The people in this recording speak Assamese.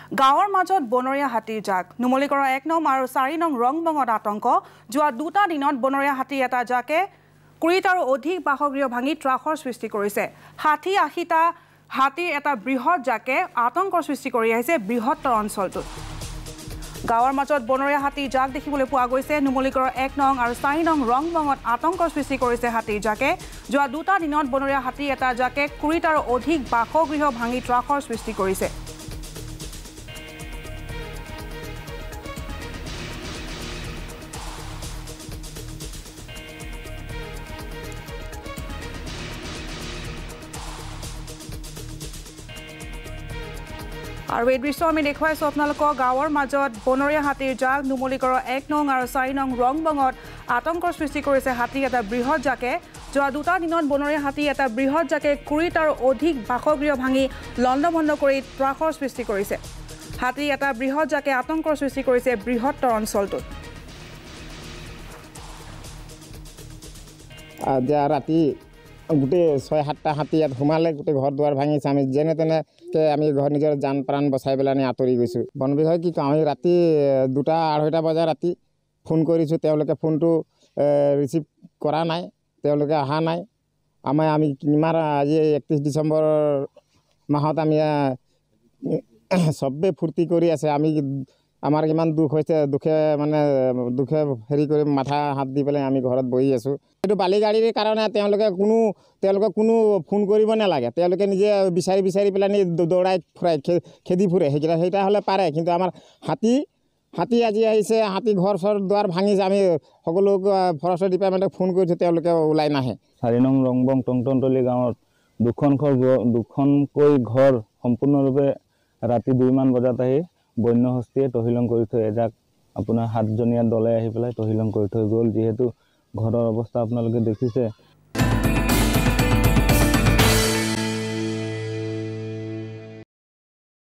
গাঁৱৰ মাজত বনৰীয়া হাতীৰ জাক নুমলীগড়ৰ ১ নং আৰু ৪ নং ৰংবঙত আতংক যোৱা দুটা দিনত বনৰীয়া হাতীৰ এটা জাকে ২০ আৰু অধিক বাসগৃহ ভাঙি ত্ৰাসৰ সৃষ্টি কৰিছে ৬০-৮০টা হাতীৰ এটা বৃহৎ জাকে আতংকৰ সৃষ্টি কৰি আহিছে বৃহত্তৰ অঞ্চলটোত গাঁৱৰ মাজত বনৰীয়া হাতীৰ জাক দেখিবলৈ পোৱা গৈছে নুমলীগড়ৰ ১ নং আৰু ৪ নং ৰংবঙত আতংকৰ সৃষ্টি কৰিছে হাতীৰ জাকে যোৱা দুটা দিনত বনৰীয়া হাতীৰ এটা জাকে ২০ আৰু অধিক বাসগৃহ ভাঙি ত্ৰাসৰ সৃষ্টি কৰিছে আৰু এই দৃশ্য আমি দেখুৱাইছো আপোনালোকক গাঁৱৰ মাজত বনৰীয়া হাতীৰ জাক নুমলীগড়ৰ ১ নং আৰু ৪ নং ৰংবঙত আতংকৰ সৃষ্টি কৰিছে হাতীৰ এটা বৃহৎ জাকে যোৱা দুটা দিনত বনৰীয়া হাতী এটা বৃহৎ জাকে ২০ আৰু অধিক বাসগৃহ ভাঙি লণ্ডভণ্ড কৰি ত্ৰাসৰ সৃষ্টি কৰিছে হাতীৰ এটা বৃহৎ জাকে আতংকৰ সৃষ্টি কৰিছে বৃহত্তৰ অঞ্চলটোত ৰাতি গোটেই ৬-৭টা হাতী ইয়াত সোমালে গোটেই ঘৰ দুৱাৰ ভাঙিছে আমি যেনে তেনেকৈ আমি ঘৰ নিজৰ জান প্ৰাণ বচাই পেলাই আমি আঁতৰি গৈছোঁ বন বিভাগে কি আমি ৰাতি ২টা-২.৫টা বজাত ৰাতি ফোন কৰিছোঁ তেওঁলোকে ফোনটো ৰিচিভ কৰা নাই তেওঁলোকে অহা নাই আমি কিমান আজি ৩১ ডিচেম্বৰ মাহত আমি চবেই ফূৰ্তি কৰি আছে আমি আমাৰ কিমান দুখ হৈছে দুখে হেৰি কৰি মাথা হাত দি পেলাই আমি ঘৰত বহি আছোঁ এইটো বালিগাড়ীৰ কাৰণে তেওঁলোকে কোনো ফোন কৰিব নালাগে তেওঁলোকে নিজে বিচাৰি পেলাই দৌৰাই ফুৰাই খেদি ফুৰে সেইটা হ'লে পাৰে কিন্তু আমাৰ হাতী আজি আহিছে হাতী ঘৰ চৰ দুৱাৰ ভাঙিছে আমি সকলো ফৰেষ্টৰ ডিপাৰ্টমেণ্টক ফোন কৰিছোঁ তেওঁলোকে ওলাই নাহে ৪ নং ৰংবং টংটনতলী গাঁৱত দুখনকৈ ঘৰ সম্পূৰ্ণৰূপে ৰাতি ২মান বজাত আহি বন্যহস্তীয়ে তহিলং কৰি থৈ এজাক আপোনাৰ ৭জনীয়া দলে আহি পেলাই তহিলং কৰি থৈ গ'ল যিহেতু ঘৰৰ অৱস্থা আপোনালোকে দেখিছে